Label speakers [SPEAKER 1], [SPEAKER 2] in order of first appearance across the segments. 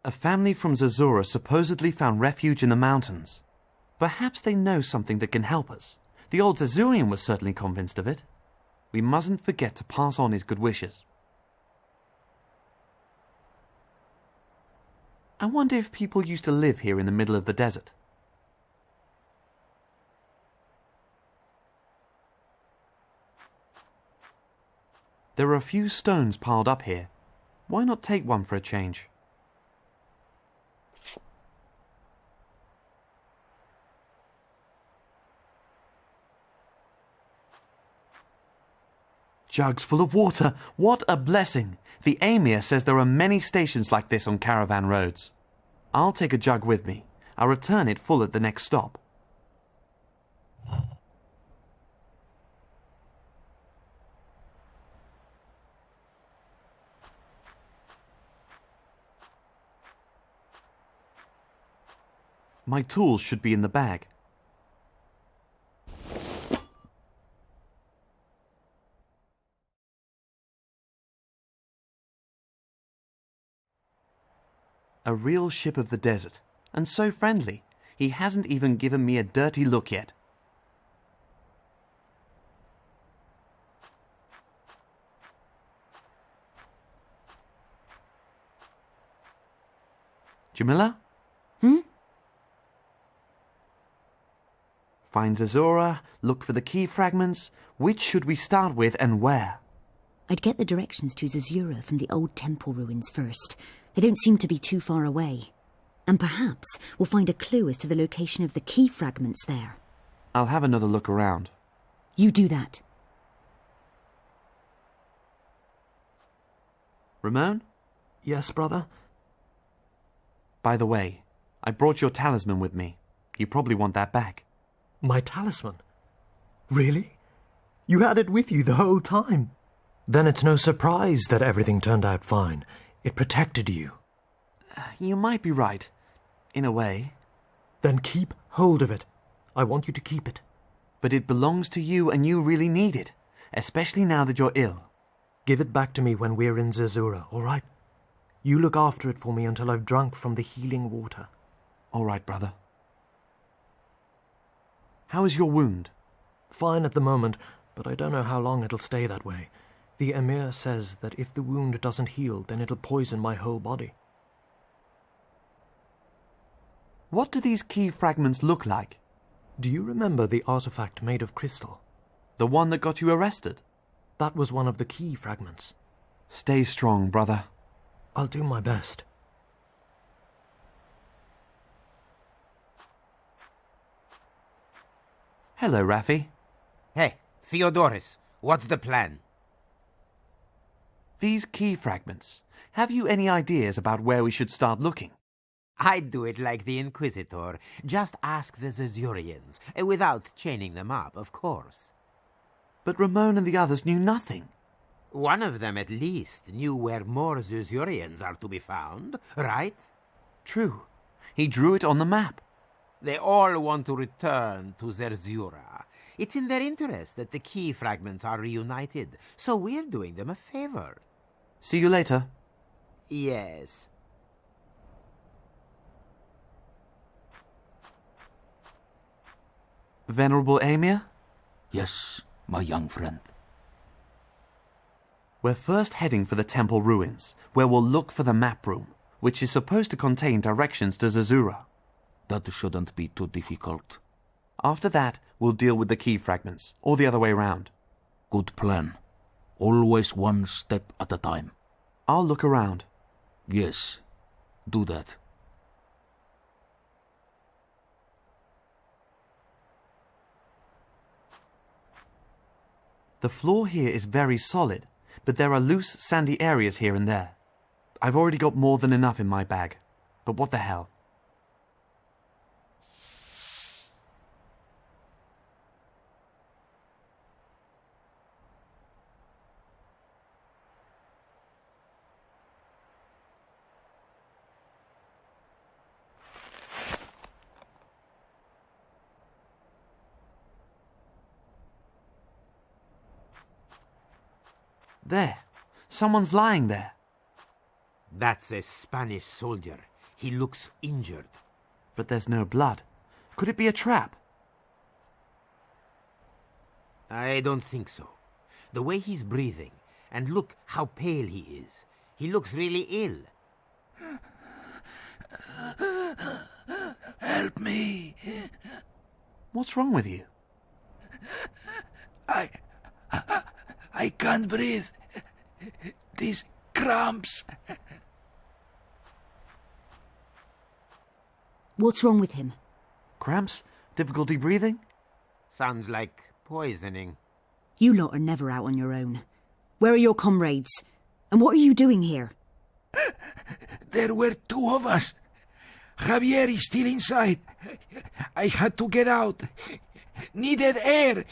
[SPEAKER 1] A family from Zerzura supposedly found refuge in the mountains. Perhaps they know something that can help us. The old Zerzurian was certainly convinced of it. We mustn't forget to pass on his good wishes. I wonder if people used to live here in the middle of the desert. There are a few stones piled up here. Why not take one for a change? Jugs full of water. What a blessing! The Emir says there are many stations like this on caravan roads. I'll take a jug with me. I'll return it full at the next stop. My tools should be in the bag. A real ship of the desert, and so friendly. He hasn't even given me a dirty look yet. Jamila? Find Zerzura, look for the key fragments. Which should we start with and where?
[SPEAKER 2] I'd get the directions to Zerzura from the old temple ruins first. They don't seem to be too far away. And perhaps we'll find a clue as to the location of the key fragments there.
[SPEAKER 1] I'll have another look around.
[SPEAKER 2] You do that.
[SPEAKER 1] Ramon?
[SPEAKER 3] Yes, brother?
[SPEAKER 1] By the way, I brought your talisman with me. You probably want that back.
[SPEAKER 3] My talisman? Really? You had it with you the whole time? Then it's no surprise that everything turned out fine. It protected you.
[SPEAKER 1] You might be right, in a way.
[SPEAKER 3] Then keep hold of it. I want you to keep it.
[SPEAKER 1] But it belongs to you and you really need it, especially now that you're ill.
[SPEAKER 3] Give it back to me when we're in Zerzura, all right? You look after it for me until I've drunk from the healing water.
[SPEAKER 1] All right, brother. How is your wound?
[SPEAKER 3] Fine at the moment, but I don't know how long it'll stay that way. The Emir says that if the wound doesn't heal, then it'll poison my whole body.
[SPEAKER 1] What do these key fragments look like?
[SPEAKER 3] Do you remember the artifact made of crystal?
[SPEAKER 1] The one that got you arrested?
[SPEAKER 3] That was one of the key fragments.
[SPEAKER 1] Stay strong, brother.
[SPEAKER 3] I'll do my best.
[SPEAKER 1] Hello, Raffi.
[SPEAKER 4] Hey, Theodoris, what's the plan?
[SPEAKER 1] These key fragments. Have you any ideas about where we should start looking?
[SPEAKER 4] I'd do it like the Inquisitor. Just ask the Zerzurians, without chaining them up, of course.
[SPEAKER 1] But Ramon and the others knew nothing.
[SPEAKER 4] One of them, at least, knew where more Zerzurians are to be found, right?
[SPEAKER 1] True. He drew it on the map.
[SPEAKER 4] They all want to return to Zerzura. It's in their interest that the key fragments are reunited, so we're doing them a favor.
[SPEAKER 1] See you later.
[SPEAKER 4] Yes.
[SPEAKER 1] Venerable Emir?
[SPEAKER 5] Yes, my young friend.
[SPEAKER 1] We're first heading for the temple ruins, where we'll look for the map room, which is supposed to contain directions to Zerzura.
[SPEAKER 5] That shouldn't be too difficult.
[SPEAKER 1] After that, we'll deal with the key fragments, or the other way round.
[SPEAKER 5] Good plan. Always one step at a time.
[SPEAKER 1] I'll look around.
[SPEAKER 5] Yes, do that.
[SPEAKER 1] The floor here is very solid, but there are loose, sandy areas here and there. I've already got more than enough in my bag, but what the hell? There. Someone's lying there.
[SPEAKER 4] That's a Spanish soldier. He looks injured.
[SPEAKER 1] But there's no blood. Could it be a trap?
[SPEAKER 4] I don't think so. The way he's breathing, and look how pale he is. He looks really ill.
[SPEAKER 5] Help me.
[SPEAKER 1] What's wrong with you?
[SPEAKER 5] I can't breathe. These cramps.
[SPEAKER 2] What's wrong with him?
[SPEAKER 1] Cramps? Difficulty breathing?
[SPEAKER 4] Sounds like poisoning.
[SPEAKER 2] You lot are never out on your own. Where are your comrades? And what are you doing here?
[SPEAKER 5] There were two of us. Javier is still inside. I had to get out. Needed air.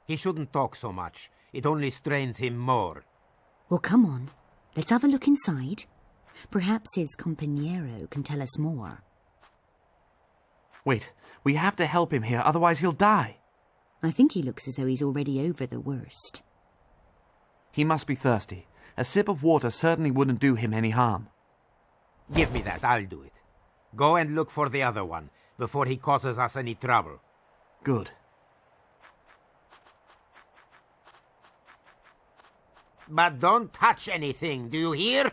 [SPEAKER 4] He shouldn't talk so much. It only strains him more.
[SPEAKER 2] Well, come on. Let's have a look inside. Perhaps his compañero can tell us more.
[SPEAKER 1] Wait, we have to help him here, otherwise he'll die.
[SPEAKER 2] I think he looks as though he's already over the worst.
[SPEAKER 1] He must be thirsty. A sip of water certainly wouldn't do him any harm.
[SPEAKER 4] Give me that, I'll do it. Go and look for the other one, before he causes us any trouble.
[SPEAKER 1] Good.
[SPEAKER 4] But don't touch anything, do you hear?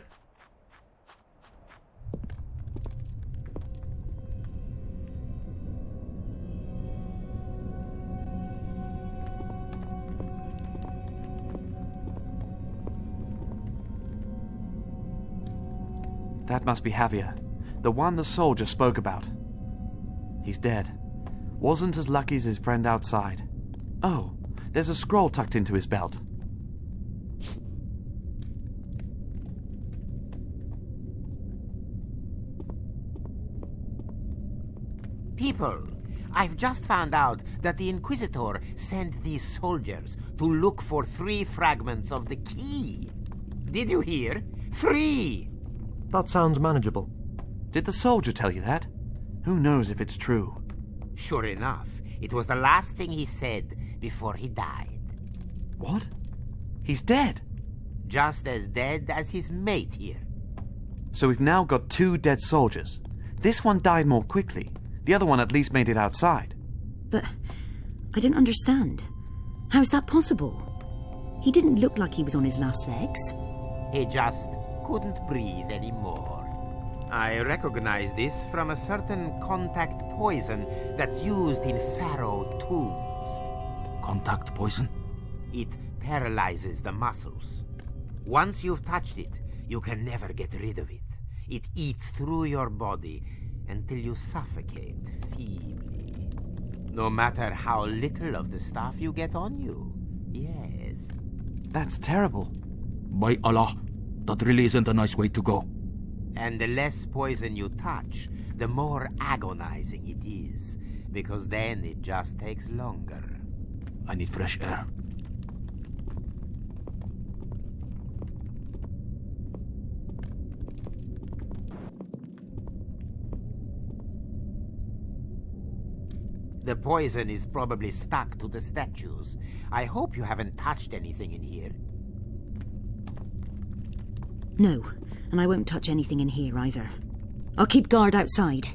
[SPEAKER 1] That must be Javier, the one the soldier spoke about. He's dead. Wasn't as lucky as his friend outside. Oh, there's a scroll tucked into his belt.
[SPEAKER 4] People, I've just found out that the Inquisitor sent these soldiers to look for 3 fragments of the key. Did you hear? 3!
[SPEAKER 3] That sounds manageable.
[SPEAKER 1] Did the soldier tell you that? Who knows if it's true?
[SPEAKER 4] Sure enough, it was the last thing he said before he died.
[SPEAKER 1] What? He's dead?
[SPEAKER 4] Just as dead as his mate here.
[SPEAKER 1] So we've now got 2 dead soldiers. This one died more quickly. The other one at least made it outside.
[SPEAKER 2] But I don't understand. How is that possible? He didn't look like he was on his last legs.
[SPEAKER 4] He just couldn't breathe anymore. I recognize this from a certain contact poison that's used in pharaoh tombs.
[SPEAKER 5] Contact poison?
[SPEAKER 4] It paralyzes the muscles. Once you've touched it, you can never get rid of it. It eats through your body until you suffocate feebly. No matter how little of the stuff you get on you. Yes.
[SPEAKER 1] That's terrible.
[SPEAKER 5] By Allah, that really isn't a nice way to go.
[SPEAKER 4] And the less poison you touch, the more agonizing it is, because then it just takes longer.
[SPEAKER 5] I need fresh air.
[SPEAKER 4] The poison is probably stuck to the statues. I hope you haven't touched anything in here.
[SPEAKER 2] No, and I won't touch anything in here either. I'll keep guard outside.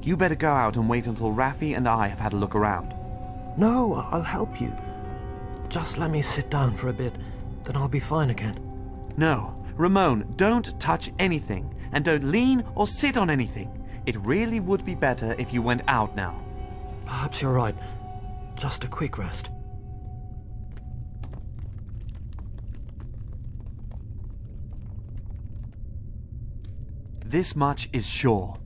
[SPEAKER 1] You better go out and wait until Raffi and I have had a look around.
[SPEAKER 3] No, I'll help you. Just let me sit down for a bit, then I'll be fine again.
[SPEAKER 1] No, Ramon, don't touch anything, and don't lean or sit on anything. It really would be better if you went out now.
[SPEAKER 3] Perhaps you're right. Just a quick rest.
[SPEAKER 1] This much is sure.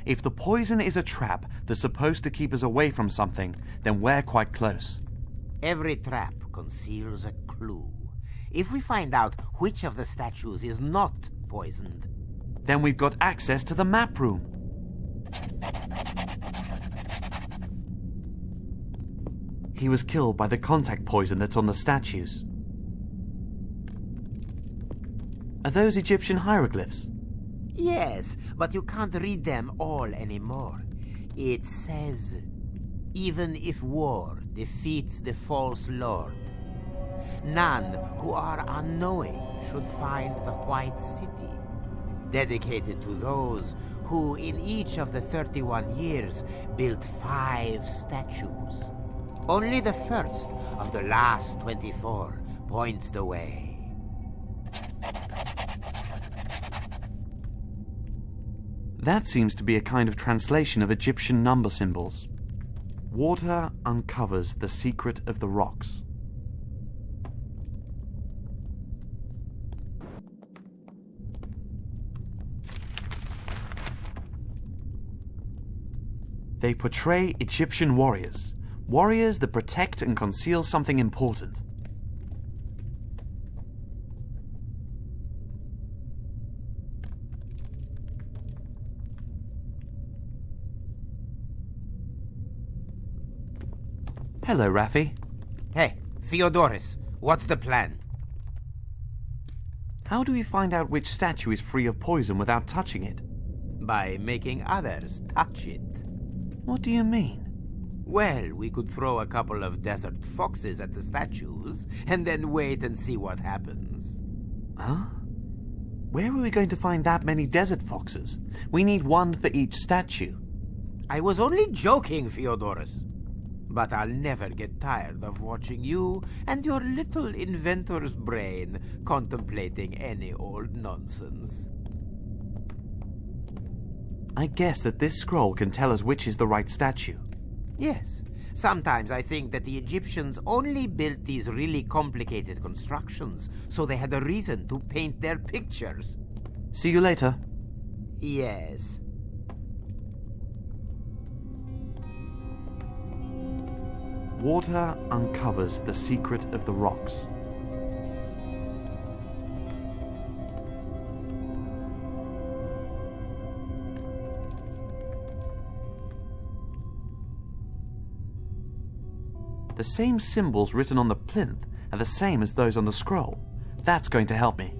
[SPEAKER 1] If the poison is a trap that's supposed to keep us away from something, then we're quite close.
[SPEAKER 4] Every trap conceals a clue. If we find out which of the statues is not poisoned,
[SPEAKER 1] then we've got access to the map room. He was killed by the contact poison that's on the statues. Are those Egyptian hieroglyphs?
[SPEAKER 4] yes, but you can't read them all anymore. It says, even if war defeats the false lord. none who are unknowing should find the White City, dedicated to those who in each of the 31 years built 5 statues. Only the first of the last 24 points the way.
[SPEAKER 1] That seems to be a kind of translation of Egyptian number symbols. Water uncovers the secret of the rocks. They portray Egyptian warriors, warriors that protect and conceal something important. Hello, Raffi.
[SPEAKER 4] Hey, Theodorus, what's the plan?
[SPEAKER 1] How do we find out which statue is free of poison without touching it?
[SPEAKER 4] By making others touch it.
[SPEAKER 1] What do you mean?
[SPEAKER 4] Well, we could throw a couple of desert foxes at the statues, and then wait and see what happens.
[SPEAKER 1] Huh? Where are we going to find that many desert foxes? We need one for each statue.
[SPEAKER 4] I was only joking, Theodorus. But I'll never get tired of watching you and your little inventor's brain contemplating any old nonsense.
[SPEAKER 1] I guess that this scroll can tell us which is the right statue.
[SPEAKER 4] Yes. Sometimes I think that the Egyptians only built these really complicated constructions so they had a reason to paint their pictures.
[SPEAKER 1] See you later.
[SPEAKER 4] Yes.
[SPEAKER 1] Water uncovers the secret of the rocks. The same symbols written on the plinth are the same as those on the scroll. That's going to help me.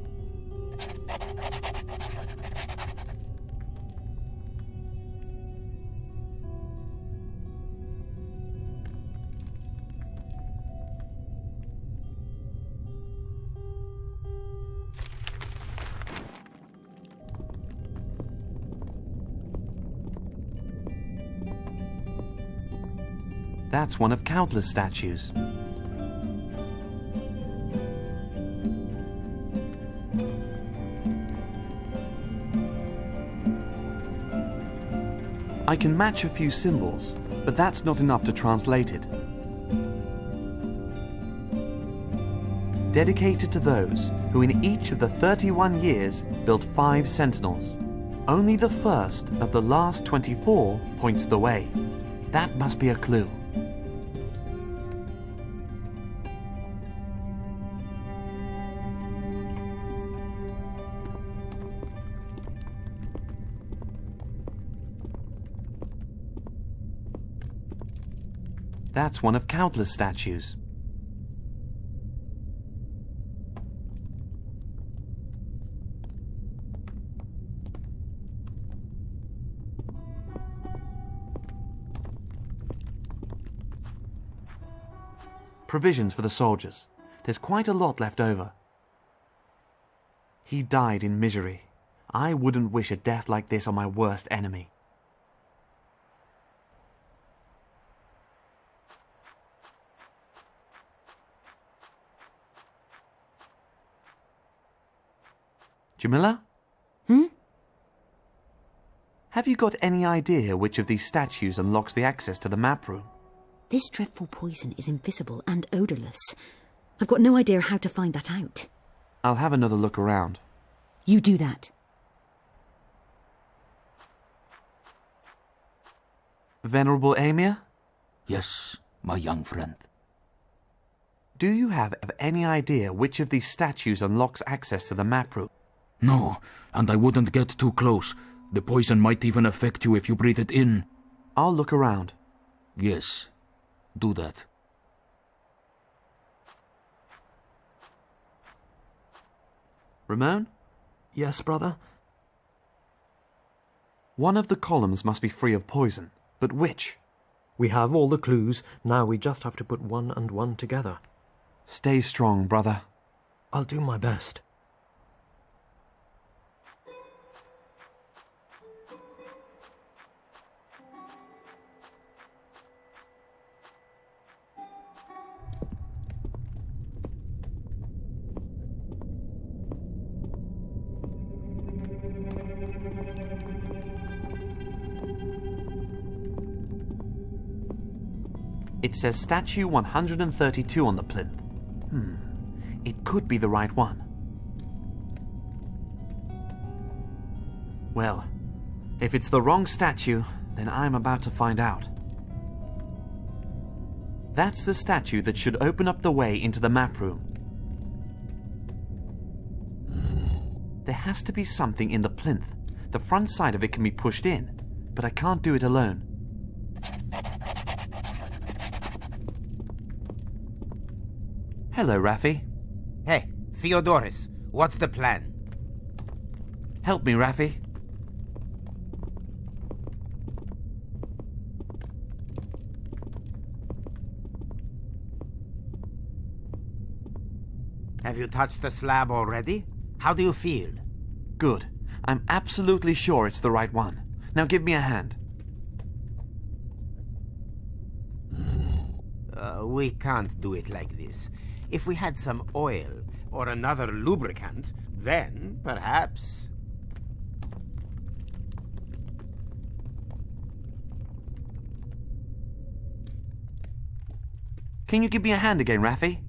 [SPEAKER 1] That's one of countless statues. I can match a few symbols, but that's not enough to translate it. Dedicated to those who in each of the 31 years built 5 sentinels. Only the first of the last 24 points the way. That must be a clue. That's one of countless statues. Provisions for the soldiers. There's quite a lot left over. He died in misery. I wouldn't wish a death like this on my worst enemy. Jamila? Have you got any idea which of these statues unlocks the access to the map room?
[SPEAKER 2] This dreadful poison is invisible and odourless. I've got no idea how to find that out.
[SPEAKER 1] I'll have another look around.
[SPEAKER 2] You do that.
[SPEAKER 1] Venerable Amir?
[SPEAKER 5] Yes, my young friend.
[SPEAKER 1] Do you have any idea which of these statues unlocks access to the map room?
[SPEAKER 5] No, and I wouldn't get too close. The poison might even affect you if you breathe it in.
[SPEAKER 1] I'll look around.
[SPEAKER 5] Yes, do that.
[SPEAKER 1] Ramon?
[SPEAKER 3] Yes, brother?
[SPEAKER 1] One of the columns must be free of poison, but which?
[SPEAKER 3] We have all the clues. Now we just have to put one and one together.
[SPEAKER 1] Stay strong, brother.
[SPEAKER 3] I'll do my best.
[SPEAKER 1] It says statue 132 on the plinth. It could be the right one. Well, if it's the wrong statue, then I'm about to find out. That's the statue that should open up the way into the map room. There has to be something in the plinth. The front side of it can be pushed in, but I can't do it alone. Hello, Raffi.
[SPEAKER 4] Hey, Theodorus, what's the plan?
[SPEAKER 1] Help me, Raffi.
[SPEAKER 4] Have you touched the slab already? How do you feel?
[SPEAKER 1] Good. I'm absolutely sure it's the right one. Now give me a hand.
[SPEAKER 4] We can't do it like this. If we had some oil or another lubricant, then perhaps...
[SPEAKER 1] Can you give me a hand again, Raffi?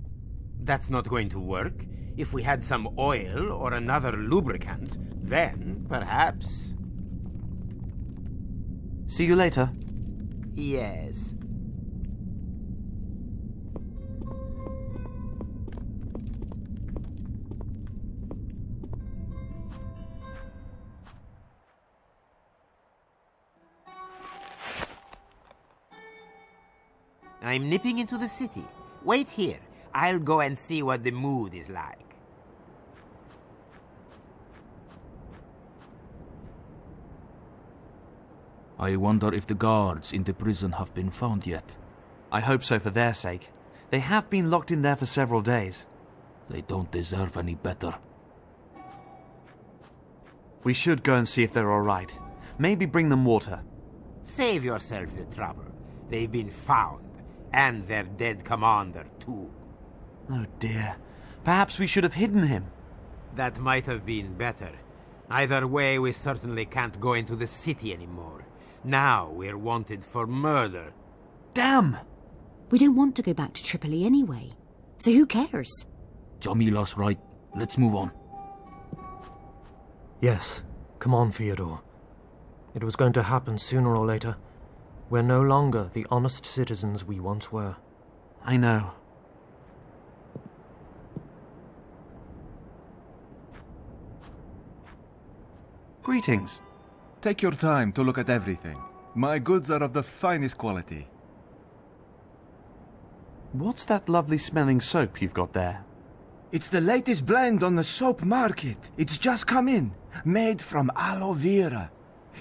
[SPEAKER 4] That's not going to work. If we had some oil or another lubricant, then perhaps...
[SPEAKER 1] See you later.
[SPEAKER 4] Yes. I'm nipping into the city. Wait here. I'll go and see what the mood is like.
[SPEAKER 5] I wonder if the guards in the prison have been found yet.
[SPEAKER 1] I hope so for their sake. They have been locked in there for several days.
[SPEAKER 5] They don't deserve any better.
[SPEAKER 1] We should go and see if they're all right. Maybe bring them water.
[SPEAKER 4] Save yourself the trouble. They've been found. And their dead commander, too.
[SPEAKER 1] Oh dear. Perhaps we should have hidden him.
[SPEAKER 4] That might have been better. Either way, we certainly can't go into the city anymore. Now we're wanted for murder.
[SPEAKER 1] Damn!
[SPEAKER 2] We don't want to go back to Tripoli anyway. So who cares?
[SPEAKER 5] Jamila's right. Let's move on.
[SPEAKER 3] Yes, come on, Fyodor. It was going to happen sooner or later. We're no longer the honest citizens we once were.
[SPEAKER 1] I know. Greetings.
[SPEAKER 6] Take your time to look at everything. My goods are of the finest quality.
[SPEAKER 1] What's that lovely smelling soap you've got there?
[SPEAKER 6] It's the latest blend on the soap market. It's just come in. Made from aloe vera.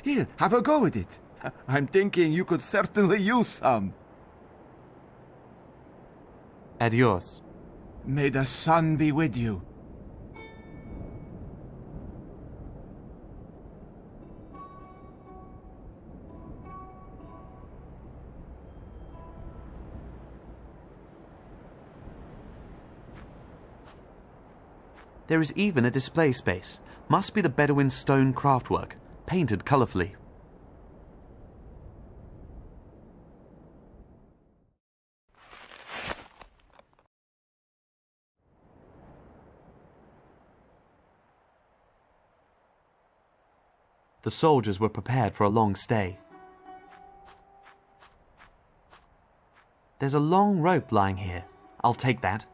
[SPEAKER 6] Here, have a go with it. I'm thinking you could certainly use some.
[SPEAKER 1] Adios.
[SPEAKER 6] May the sun be with you.
[SPEAKER 1] There is even a display space. Must be the Bedouin stone craftwork, painted colourfully. The soldiers were prepared for a long stay. There's a long rope lying here. I'll take that.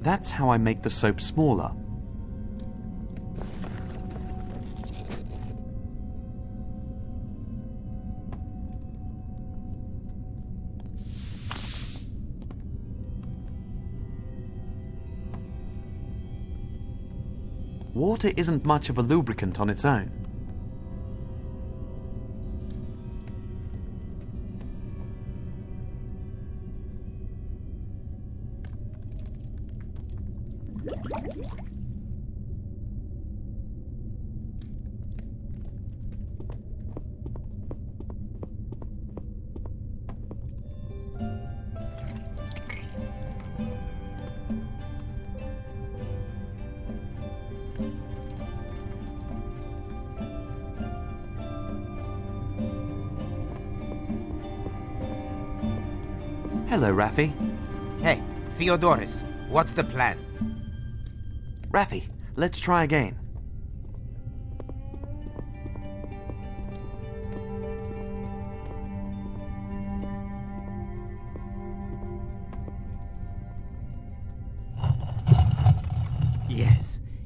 [SPEAKER 1] That's how I make the soap smaller. Water isn't much of a lubricant on its own. Hello, Raffi.
[SPEAKER 4] Hey, Theodorus, what's the plan?
[SPEAKER 1] Raffi, let's try again.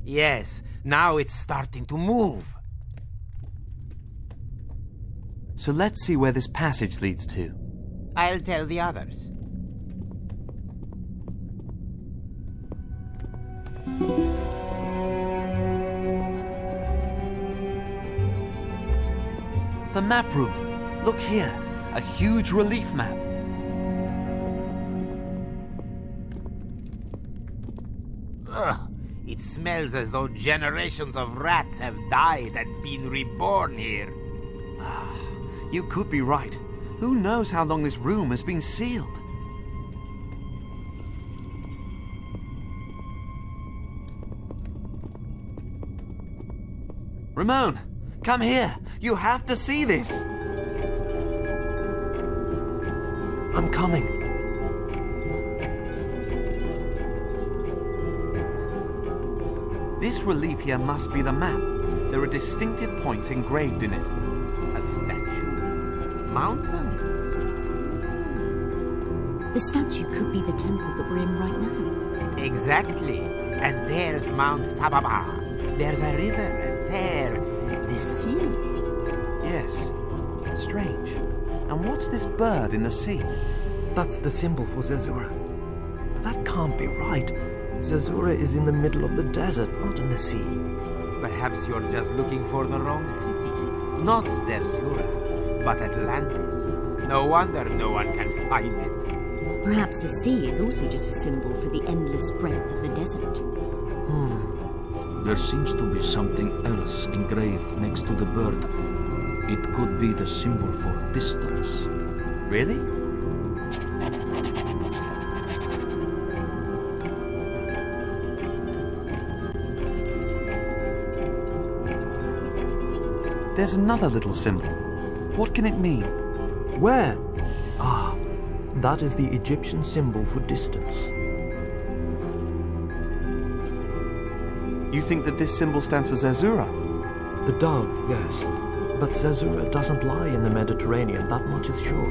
[SPEAKER 4] Yes, now it's starting to move.
[SPEAKER 1] So let's see where this passage leads to.
[SPEAKER 4] I'll tell the others.
[SPEAKER 1] The map room. Look here, a huge relief map.
[SPEAKER 4] Ugh, it smells as though generations of rats have died and been reborn here.
[SPEAKER 1] You could be right. Who knows how long this room has been sealed? Ramon, come here. You have to see this.
[SPEAKER 3] I'm coming.
[SPEAKER 1] This relief here must be the map. There are distinctive points engraved in it.
[SPEAKER 4] A statue. Mountains.
[SPEAKER 2] The statue could be the temple that we're in right now.
[SPEAKER 4] Exactly. And there's Mount Sababa. There's a river, and there, the sea.
[SPEAKER 1] Yes. Strange. And what's this bird in the sea?
[SPEAKER 3] That's the symbol for Zerzura. That can't be right. Zerzura is in the middle of the desert, not in the sea.
[SPEAKER 4] Perhaps you're just looking for the wrong city. Not Zerzura, but Atlantis. No wonder no one can find it.
[SPEAKER 2] Perhaps the sea is also just a symbol for the endless breadth of the desert.
[SPEAKER 5] There seems to be something else engraved next to the bird. It could be the symbol for distance.
[SPEAKER 1] Really? There's another little symbol. What can it mean?
[SPEAKER 3] Where? Ah, that is the Egyptian symbol for distance.
[SPEAKER 1] You think that this symbol stands for Zerzura?
[SPEAKER 3] The dove, yes. But Zerzura doesn't lie in the Mediterranean, that much is sure.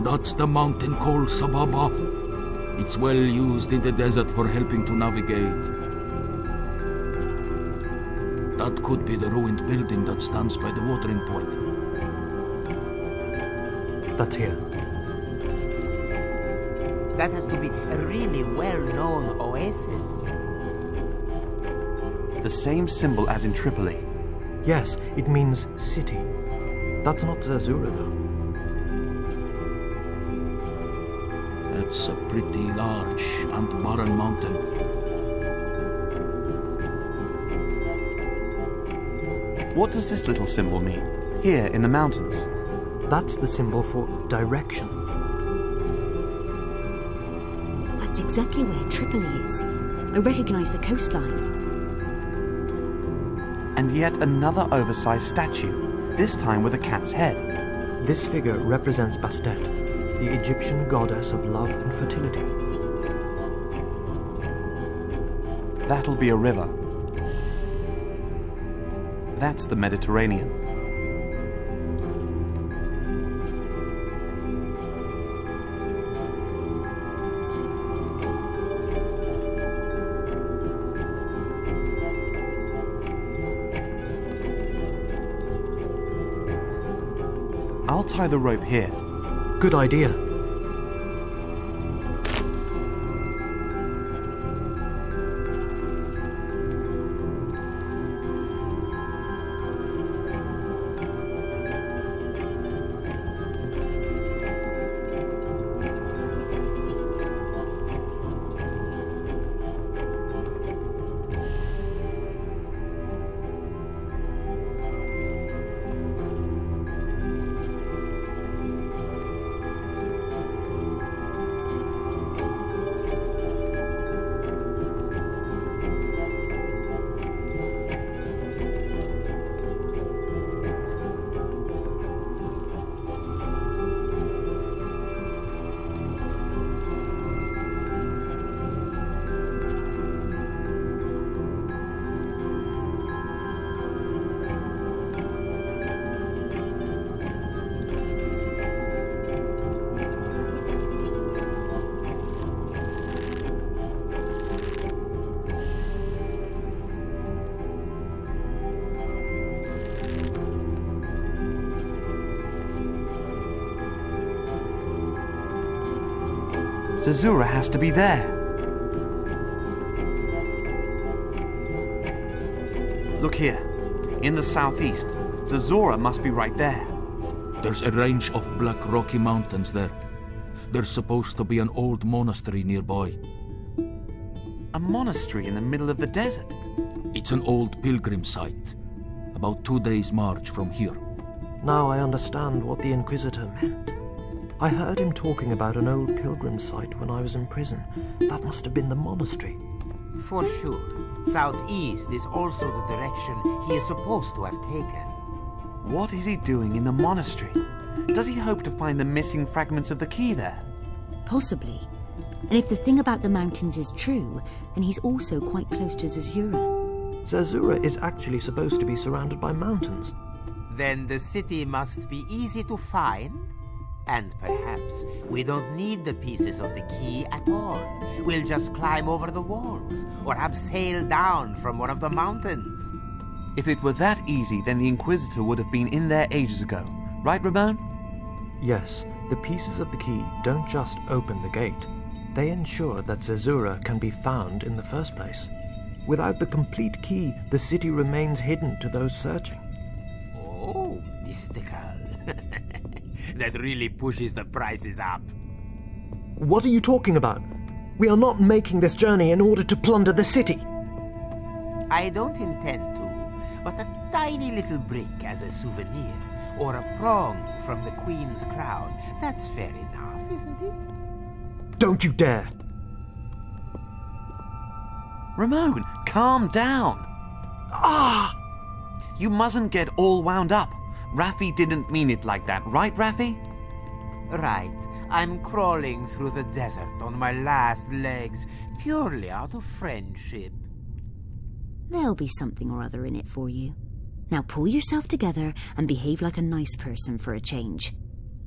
[SPEAKER 5] That's the mountain called Sababa. It's well used in the desert for helping to navigate. That could be the ruined building that stands by the watering point.
[SPEAKER 3] That's here.
[SPEAKER 4] That has to be a really well-known oasis.
[SPEAKER 1] The same symbol as in Tripoli.
[SPEAKER 3] Yes, it means city. That's not Zerzura, though.
[SPEAKER 5] It's a pretty large and barren mountain.
[SPEAKER 1] What does this little symbol mean? Here in the mountains.
[SPEAKER 3] That's the symbol for direction.
[SPEAKER 2] That's exactly where Tripoli is. I recognize the coastline.
[SPEAKER 1] And yet another oversized statue, this time with a cat's head.
[SPEAKER 3] This figure represents Bastet, the Egyptian goddess of love and fertility.
[SPEAKER 1] That'll be a river. That's the Mediterranean. I'll tie the rope here.
[SPEAKER 3] Good idea.
[SPEAKER 1] Zerzura has to be there. Look here. In the southeast. Zerzura must be right there.
[SPEAKER 5] There's a range of black rocky mountains there. There's supposed to be an old monastery nearby.
[SPEAKER 1] A monastery in the middle of the desert?
[SPEAKER 5] It's an old pilgrim site. About 2 days' march from here.
[SPEAKER 3] Now I understand what the Inquisitor meant. I heard him talking about an old pilgrim site when I was in prison. That must have been the monastery.
[SPEAKER 4] For sure. Southeast is also the direction he is supposed to have taken.
[SPEAKER 1] What is he doing in the monastery? Does he hope to find the missing fragments of the key there?
[SPEAKER 2] Possibly. And if the thing about the mountains is true, then he's also quite close to Zerzura.
[SPEAKER 3] Zerzura is actually supposed to be surrounded by mountains.
[SPEAKER 4] Then the city must be easy to find. And perhaps we don't need the pieces of the key at all. We'll just climb over the walls, or abseil down from one of the mountains.
[SPEAKER 1] If it were that easy, then the Inquisitor would have been in there ages ago. Right, Ramon?
[SPEAKER 3] Yes, the pieces of the key don't just open the gate. They ensure that Zerzura can be found in the first place. Without the complete key, the city remains hidden to those searching.
[SPEAKER 4] Oh, mystical. That really pushes the prices up.
[SPEAKER 3] What are you talking about? We are not making this journey in order to plunder the city.
[SPEAKER 4] I don't intend to, but a tiny little brick as a souvenir, or a prong from the Queen's crown, that's fair enough, isn't it?
[SPEAKER 3] Don't you dare!
[SPEAKER 1] Ramon, calm down.
[SPEAKER 3] Ah!
[SPEAKER 1] You mustn't get all wound up. Raffi didn't mean it like that, right, Raffi?
[SPEAKER 4] Right. I'm crawling through the desert on my last legs, purely out of friendship.
[SPEAKER 2] There'll be something or other in it for you. Now pull yourself together and behave like a nice person for a change.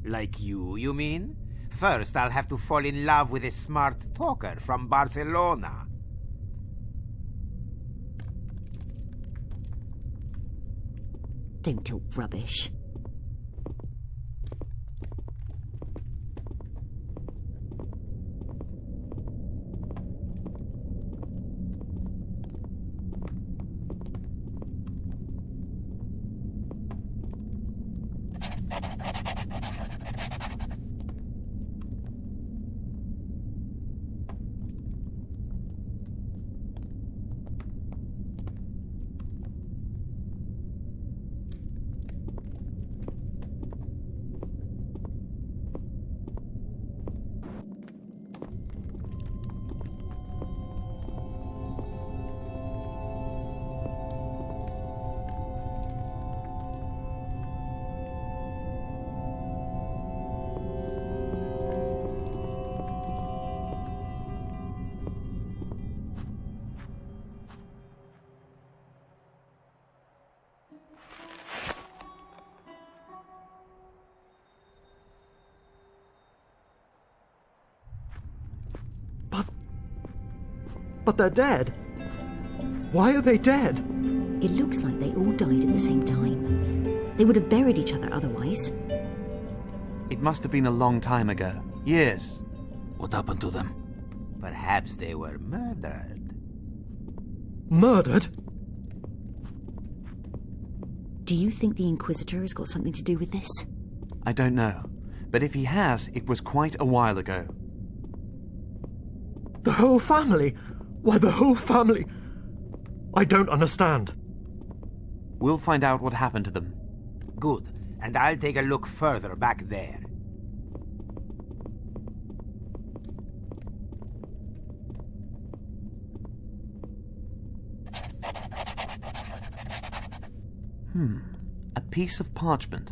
[SPEAKER 4] Like you mean? First, I'll have to fall in love with a smart talker from Barcelona.
[SPEAKER 2] Don't talk rubbish.
[SPEAKER 3] But they're dead. Why are they dead?
[SPEAKER 2] It looks like they all died at the same time. They would have buried each other otherwise.
[SPEAKER 1] It must have been a long time ago. Years.
[SPEAKER 5] What happened to them?
[SPEAKER 4] Perhaps they were murdered.
[SPEAKER 3] Murdered?
[SPEAKER 2] Do you think the Inquisitor has got something to do with this?
[SPEAKER 1] I don't know. But if he has, it was quite a while ago.
[SPEAKER 3] The whole family? Why, the whole family? I don't understand.
[SPEAKER 1] We'll find out what happened to them.
[SPEAKER 4] Good. And I'll take a look further back there.
[SPEAKER 1] A piece of parchment.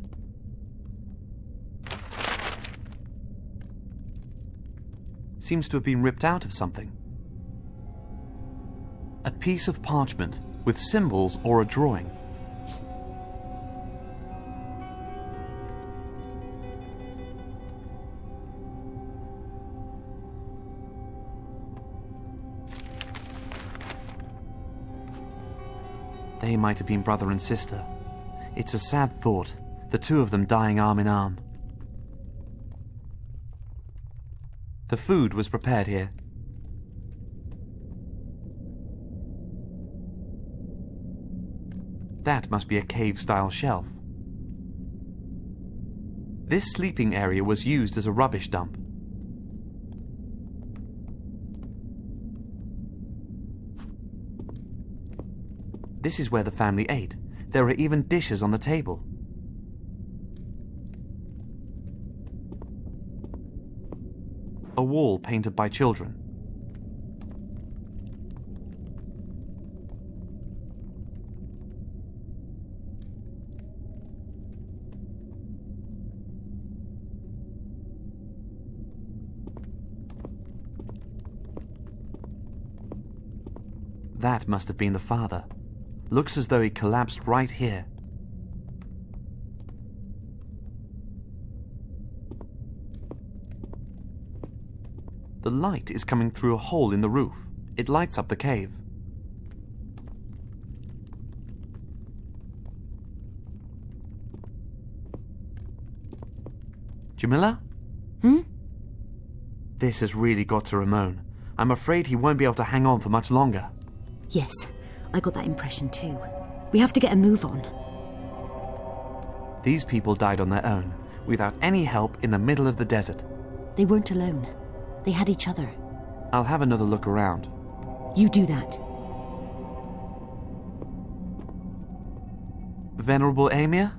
[SPEAKER 1] Seems to have been ripped out of something. A piece of parchment with symbols or a drawing. They might have been brother and sister. It's a sad thought, the two of them dying arm in arm. The food was prepared here. That must be a cave-style shelf. This sleeping area was used as a rubbish dump. This is where the family ate. There are even dishes on the table. A wall painted by children. That must have been the father. Looks as though he collapsed right here. The light is coming through a hole in the roof. It lights up the cave. Jamila? This has really got to Ramon. I'm afraid he won't be able to hang on for much longer.
[SPEAKER 2] Yes, I got that impression too. We have to get a move on.
[SPEAKER 1] These people died on their own, without any help in the middle of the desert.
[SPEAKER 2] They weren't alone. They had each other.
[SPEAKER 1] I'll have another look around.
[SPEAKER 2] You do that.
[SPEAKER 1] Venerable Emir?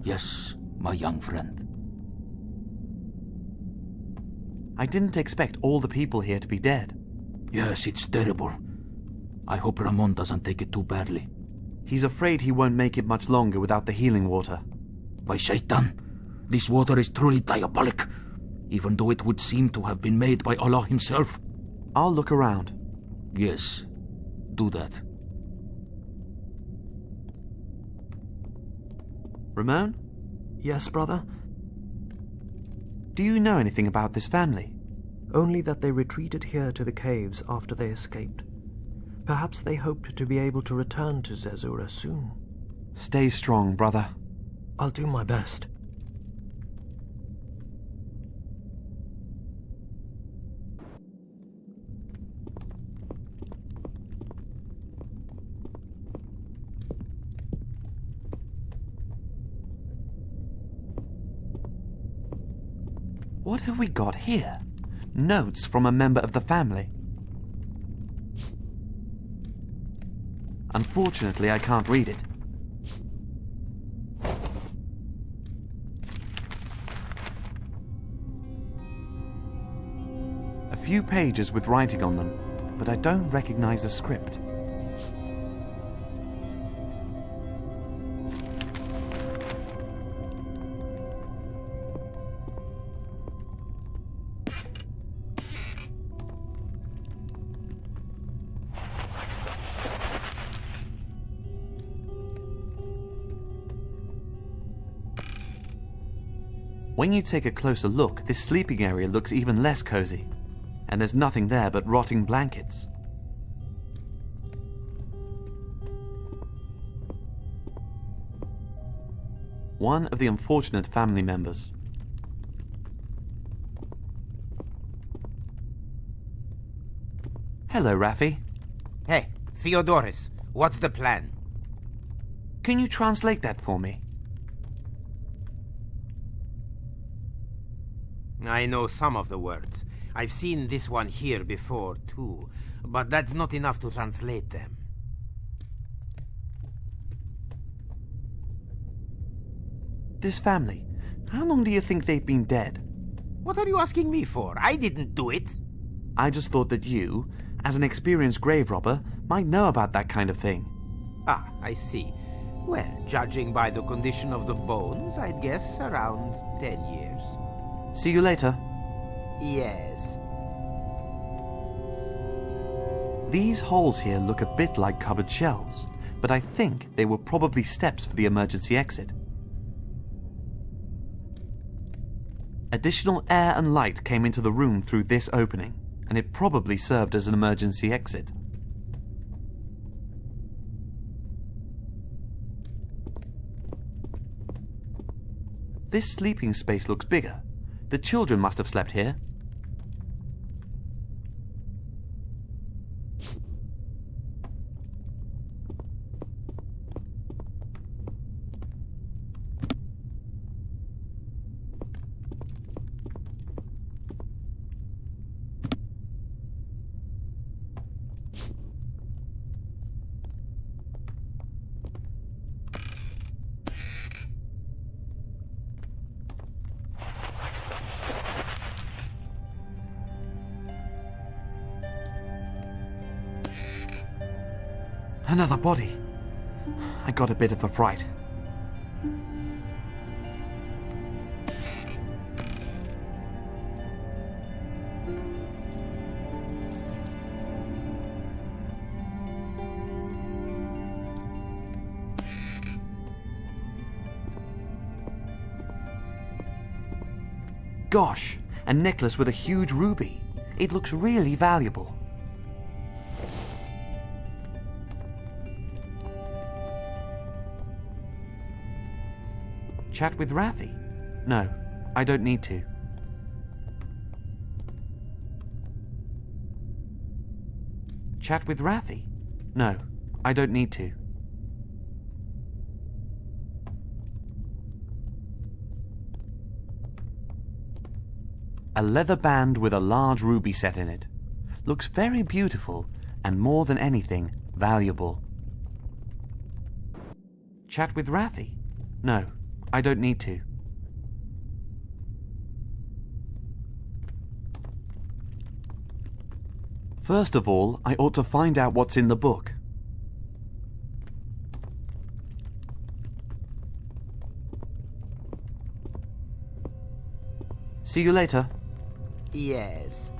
[SPEAKER 5] Yes, my young friend.
[SPEAKER 1] I didn't expect all the people here to be dead.
[SPEAKER 5] Yes, it's terrible. I hope Ramon doesn't take it too badly.
[SPEAKER 1] He's afraid he won't make it much longer without the healing water.
[SPEAKER 5] By Shaitan, this water is truly diabolic, even though it would seem to have been made by Allah himself.
[SPEAKER 1] I'll look around.
[SPEAKER 5] Yes, do that.
[SPEAKER 1] Ramon?
[SPEAKER 3] Yes, brother?
[SPEAKER 1] Do you know anything about this family?
[SPEAKER 3] Only that they retreated here to the caves after they escaped. Perhaps they hoped to be able to return to Zerzura soon.
[SPEAKER 1] Stay strong, brother.
[SPEAKER 3] I'll do my best.
[SPEAKER 1] What have we got here? Notes from a member of the family. Unfortunately, I can't read it. A few pages with writing on them, but I don't recognize the script. When you take a closer look, this sleeping area looks even less cozy. And there's nothing there but rotting blankets. One of the unfortunate family members. Hello, Rafi.
[SPEAKER 4] Hey, Theodorus, what's the plan?
[SPEAKER 1] Can you translate that for me?
[SPEAKER 4] I know some of the words. I've seen this one here before, too. But that's not enough to translate them.
[SPEAKER 1] This family, how long do you think they've been dead?
[SPEAKER 4] What are you asking me for? I didn't do it.
[SPEAKER 1] I just thought that you, as an experienced grave robber, might know about that kind of thing.
[SPEAKER 4] Ah, I see. Well, judging by the condition of the bones, I'd guess around 10 years.
[SPEAKER 1] See you later.
[SPEAKER 4] Yes.
[SPEAKER 1] These holes here look a bit like cupboard shelves, but I think they were probably steps for the emergency exit. Additional air and light came into the room through this opening, and it probably served as an emergency exit. This sleeping space looks bigger. The children must have slept here. Another body. I got a bit of a fright. Gosh, a necklace with a huge ruby. It looks really valuable. Chat with Raffi? No, I don't need to. Chat with Raffi? No, I don't need to. A leather band with a large ruby set in it. Looks very beautiful and more than anything, valuable. Chat with Raffi? No, I don't need to. First of all, I ought to find out what's in the book. See you later.
[SPEAKER 4] Yes.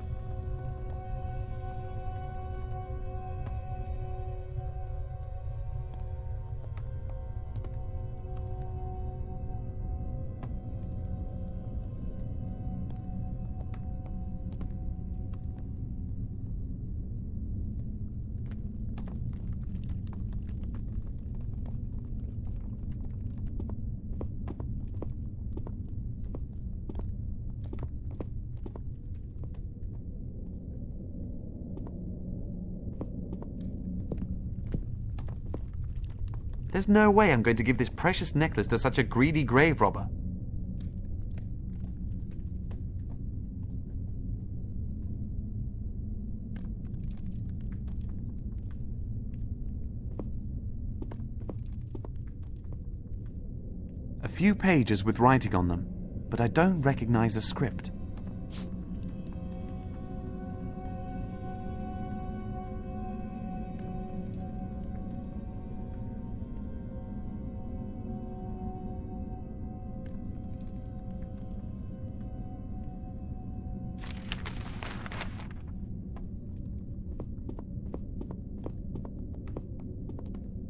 [SPEAKER 1] There's no way I'm going to give this precious necklace to such a greedy grave robber. A few pages with writing on them, but I don't recognize the script.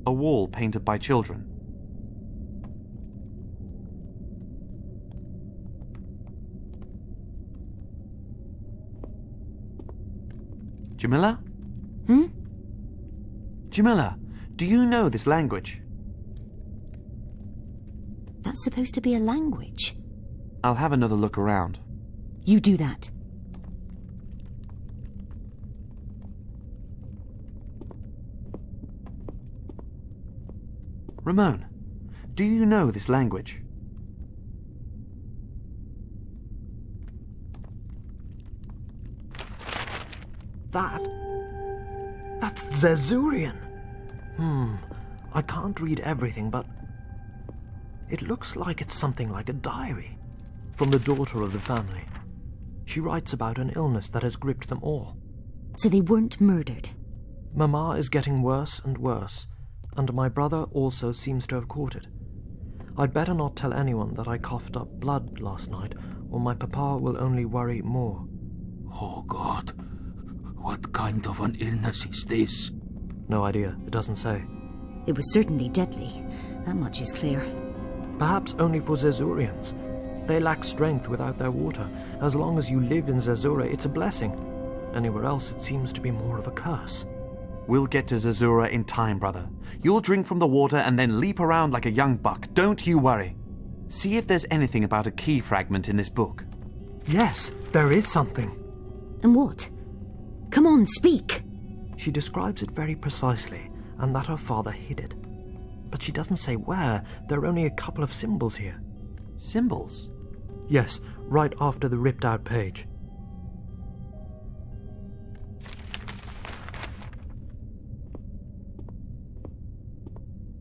[SPEAKER 1] A wall painted by children. Jamila? Jamila, do you know this language?
[SPEAKER 2] That's supposed to be a language.
[SPEAKER 1] I'll have another look around.
[SPEAKER 2] You do that.
[SPEAKER 1] Ramon, do you know this language?
[SPEAKER 3] That's Zerzurian. I can't read everything, but it looks like it's something like a diary from the daughter of the family. She writes about an illness that has gripped them all.
[SPEAKER 2] So they weren't murdered.
[SPEAKER 3] Mama is getting worse and worse, and my brother also seems to have caught it. I'd better not tell anyone that I coughed up blood last night, or my papa will only worry more.
[SPEAKER 5] Oh, God. What kind of an illness is this?
[SPEAKER 3] No idea. It doesn't say.
[SPEAKER 2] It was certainly deadly. That much is clear.
[SPEAKER 3] Perhaps only for Zerzurians. They lack strength without their water. As long as you live in Zerzura, it's a blessing. Anywhere else, it seems to be more of a curse.
[SPEAKER 1] We'll get to Zerzura in time, brother. You'll drink from the water and then leap around like a young buck. Don't you worry. See if there's anything about a key fragment in this book.
[SPEAKER 3] Yes, there is something.
[SPEAKER 2] And what? Come on, speak!
[SPEAKER 3] She describes it very precisely, and that her father hid it. But she doesn't say where. There are only a couple of symbols here.
[SPEAKER 1] Symbols?
[SPEAKER 3] Yes, right after the ripped-out page.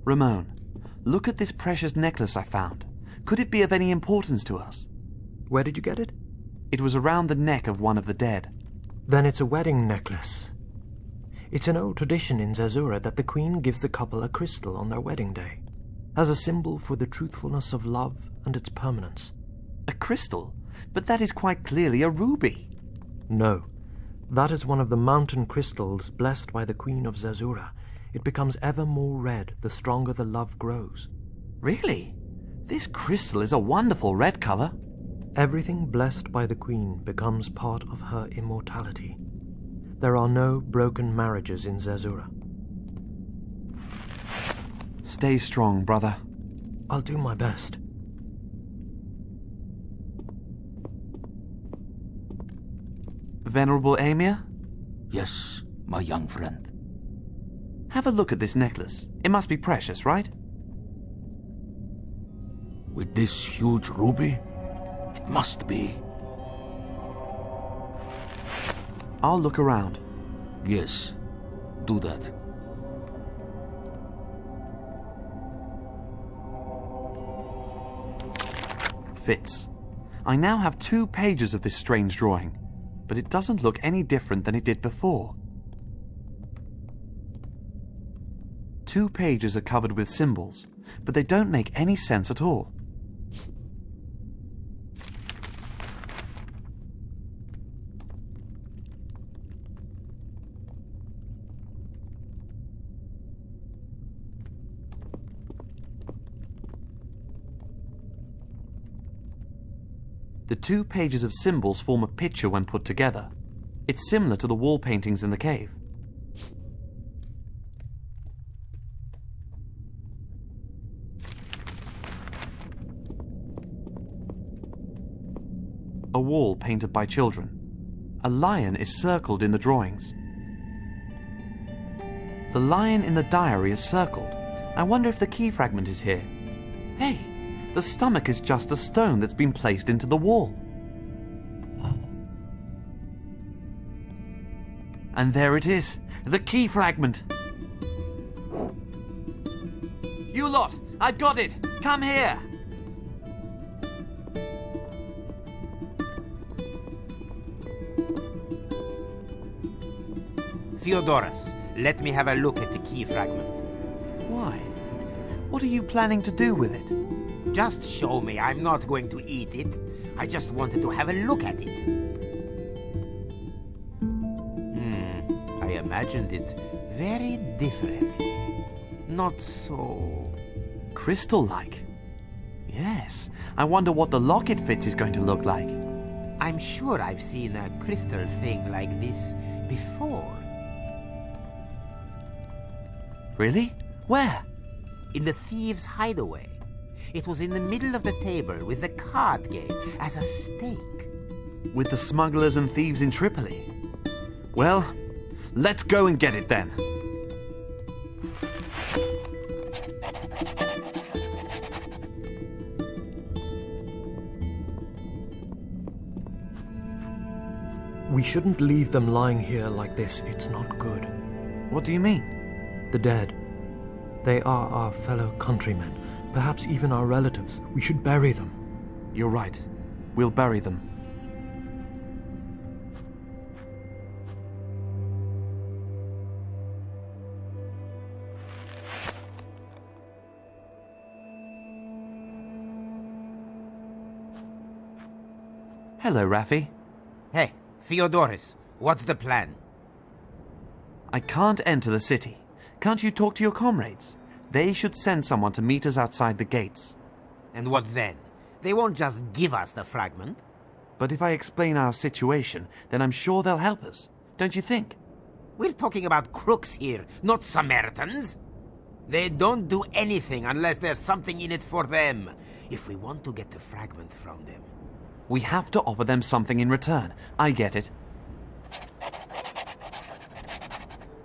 [SPEAKER 1] Ramon, look at this precious necklace I found. Could it be of any importance to us?
[SPEAKER 3] Where did you get it?
[SPEAKER 1] It was around the neck of one of the dead.
[SPEAKER 3] Then it's a wedding necklace. It's an old tradition in Zerzura that the queen gives the couple a crystal on their wedding day, as a symbol for the truthfulness of love and its permanence.
[SPEAKER 1] A crystal? But that is quite clearly a ruby.
[SPEAKER 3] No, that is one of the mountain crystals blessed by the Queen of Zerzura. It becomes ever more red the stronger the love grows.
[SPEAKER 1] Really? This crystal is a wonderful red color.
[SPEAKER 3] Everything blessed by the Queen becomes part of her immortality. There are no broken marriages in Zerzura.
[SPEAKER 1] Stay strong, brother.
[SPEAKER 3] I'll do my best.
[SPEAKER 1] Venerable Emir?
[SPEAKER 5] Yes, my young friend.
[SPEAKER 1] Have a look at this necklace. It must be precious, right?
[SPEAKER 5] With this huge ruby, it must be.
[SPEAKER 1] I'll look around.
[SPEAKER 5] Yes, do that.
[SPEAKER 1] Fits. I now have 2 pages of this strange drawing, but it doesn't look any different than it did before. 2 pages are covered with symbols, but they don't make any sense at all. The 2 pages of symbols form a picture when put together. It's similar to the wall paintings in the cave. A wall painted by children. A lion is circled in the drawings. The lion in the diary is circled. I wonder if the key fragment is here. Hey! The stomach is just a stone that's been placed into the wall. And there it is, the key fragment. You lot, I've got it. Come here.
[SPEAKER 4] Theodorus, let me have a look at the key fragment.
[SPEAKER 1] Why? What are you planning to do with it?
[SPEAKER 4] Just show me. I'm not going to eat it. I just wanted to have a look at it. I imagined it very differently. Not so...
[SPEAKER 1] crystal-like. Yes. I wonder what the lock it fits is going to look like.
[SPEAKER 4] I'm sure I've seen a crystal thing like this before.
[SPEAKER 1] Really? Where?
[SPEAKER 4] In the thieves' hideaway. It was in the middle of the table with the card game as a stake.
[SPEAKER 1] With the smugglers and thieves in Tripoli? Well, let's go and get it then.
[SPEAKER 3] We shouldn't leave them lying here like this. It's not good.
[SPEAKER 1] What do you mean?
[SPEAKER 3] The dead. They are our fellow countrymen. Perhaps even our relatives. We should bury them.
[SPEAKER 1] You're right. We'll bury them. Hello, Raffi.
[SPEAKER 4] Hey, Theodorus, what's the plan?
[SPEAKER 1] I can't enter the city. Can't you talk to your comrades? They should send someone to meet us outside the gates.
[SPEAKER 4] And what then? They won't just give us the fragment.
[SPEAKER 1] But if I explain our situation, then I'm sure they'll help us. Don't you think?
[SPEAKER 4] We're talking about crooks here, not Samaritans. They don't do anything unless there's something in it for them. If we want to get the fragment from them...
[SPEAKER 1] We have to offer them something in return. I get it.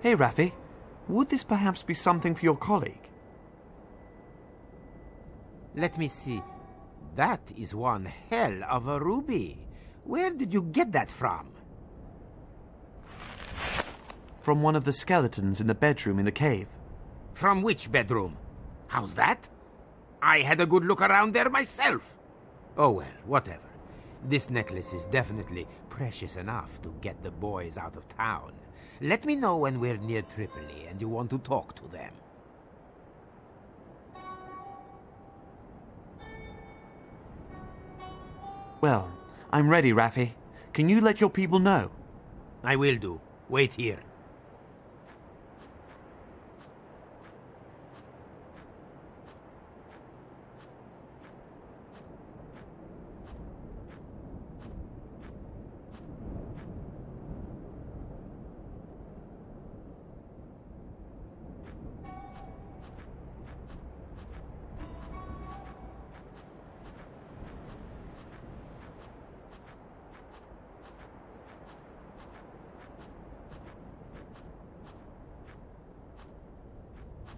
[SPEAKER 1] Hey, Raffi. Would this perhaps be something for your colleague?
[SPEAKER 4] Let me see. That is one hell of a ruby. Where did you get that from?
[SPEAKER 1] From one of the skeletons in the bedroom in the cave.
[SPEAKER 4] From which bedroom? How's that? I had a good look around there myself. Oh well, whatever. This necklace is definitely precious enough to get the boys out of town. Let me know when we're near Tripoli and you want to talk to them.
[SPEAKER 1] Well, I'm ready, Raffi. Can you let your people know?
[SPEAKER 4] I will do. Wait here.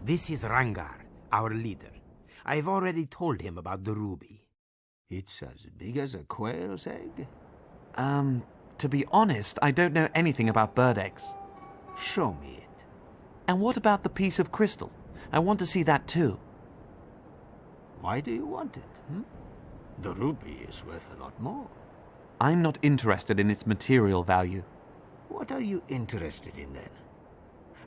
[SPEAKER 4] This is Rangar, our leader. I've already told him about the ruby.
[SPEAKER 5] It's as big as a quail's egg?
[SPEAKER 1] To be honest, I don't know anything about bird eggs.
[SPEAKER 5] Show me it.
[SPEAKER 1] And what about the piece of crystal? I want to see that too.
[SPEAKER 5] Why do you want it? The ruby is worth a lot more.
[SPEAKER 1] I'm not interested in its material value.
[SPEAKER 5] What are you interested in then?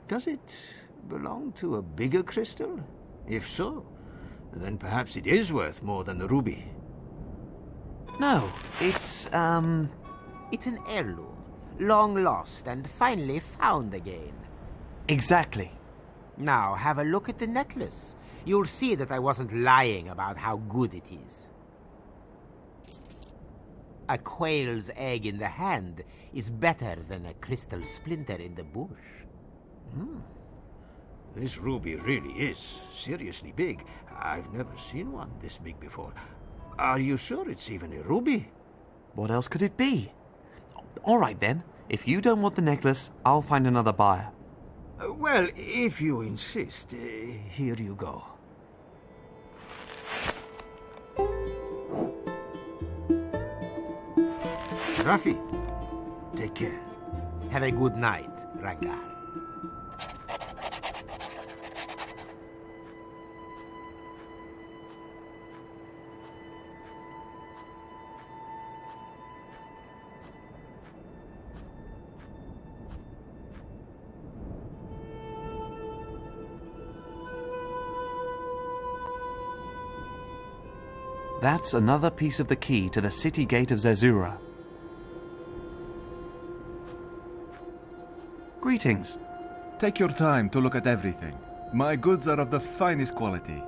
[SPEAKER 5] Does it belong to a bigger crystal? If so, then perhaps it is worth more than the ruby.
[SPEAKER 1] No, it's
[SPEAKER 4] an heirloom, long lost and finally found again.
[SPEAKER 1] Exactly.
[SPEAKER 4] Now, have a look at the necklace. You'll see that I wasn't lying about how good it is. A quail's egg in the hand is better than a crystal splinter in the bush.
[SPEAKER 5] This ruby really is seriously big. I've never seen one this big before. Are you sure it's even a ruby?
[SPEAKER 1] What else could it be? All right then. If you don't want the necklace, I'll find another buyer.
[SPEAKER 5] Well, if you insist, here you go. Rafi, take care.
[SPEAKER 4] Have a good night, Rangar.
[SPEAKER 1] That's another piece of the key to the city gate of Zerzura. Greetings.
[SPEAKER 6] Take your time to look at everything. My goods are of the finest quality.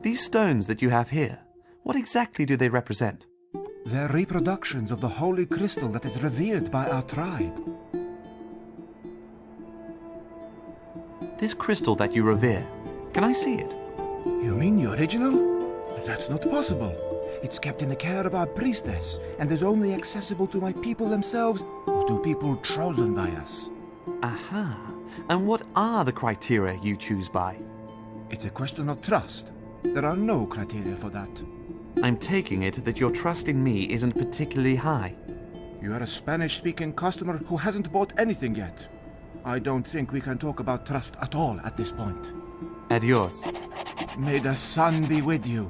[SPEAKER 1] These stones that you have here, what exactly do they represent?
[SPEAKER 6] They're reproductions of the holy crystal that is revered by our tribe.
[SPEAKER 1] This crystal that you revere, can I see it?
[SPEAKER 6] You mean the original? That's not possible. It's kept in the care of our priestess and is only accessible to my people themselves or to people chosen by us.
[SPEAKER 1] Aha. And what are the criteria you choose by?
[SPEAKER 6] It's a question of trust. There are no criteria for that.
[SPEAKER 1] I'm taking it that your trust in me isn't particularly high.
[SPEAKER 6] You are a Spanish-speaking customer who hasn't bought anything yet. I don't think we can talk about trust at all at this point.
[SPEAKER 1] Adios.
[SPEAKER 6] May the sun be with you.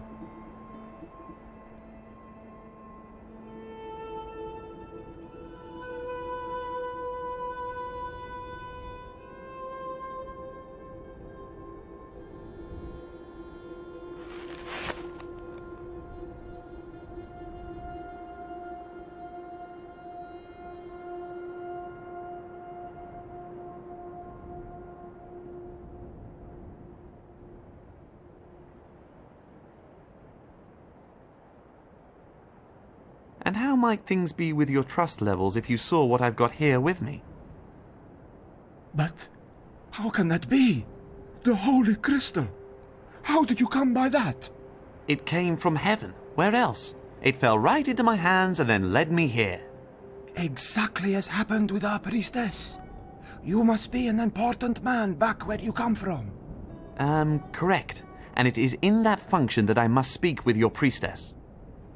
[SPEAKER 1] And how might things be with your trust levels if you saw what I've got here with me?
[SPEAKER 6] But how can that be? The holy crystal. How did you come by that?
[SPEAKER 1] It came from heaven. Where else? It fell right into my hands and then led me here.
[SPEAKER 6] Exactly as happened with our priestess. You must be an important man back where you come from.
[SPEAKER 1] Correct. And it is in that function that I must speak with your priestess.